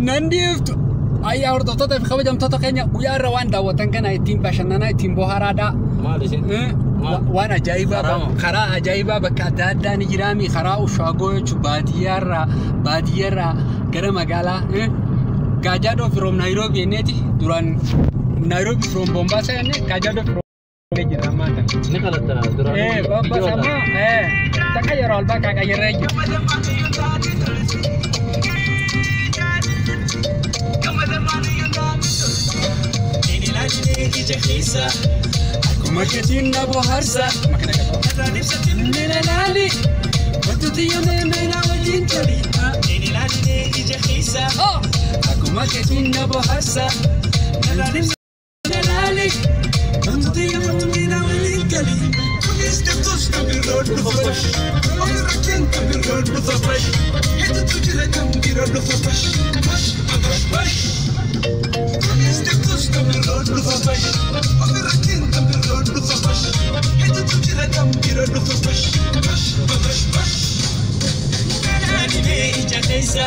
ننديفت أي أورد تطلع في خبز متطقين ويا روان دا وطن كان يتيم باشننا يتيم بوهارا دا وانا جايبة خراء جايبة بكادات دا نجرامي خراء وشاقوش باديرا كرم قالا كاجادو فروم نيروبي نيتي دوران نيروبي فروم بومباسا يعني كاجادو فروم نجراماتا نقلت دوران بابا سما تكايرول باكا كايريجو Marketing na boharsa, nina nali, batuti yone mena wajin tali. Ini lagi ni ijahisa. Aku marketing na boharsa, nina nali, batuti yone mena wajin tali. Kunis ketus kami road bufash, orang rakin kami road bufash. Itu tujuh lekam di road bufash, bash bash bash. Kunis ketus kami road bufash, orang rakin kami road bufash. Itu tujuh lekam di road bufash, bash bash bash. Nani be ijahisa.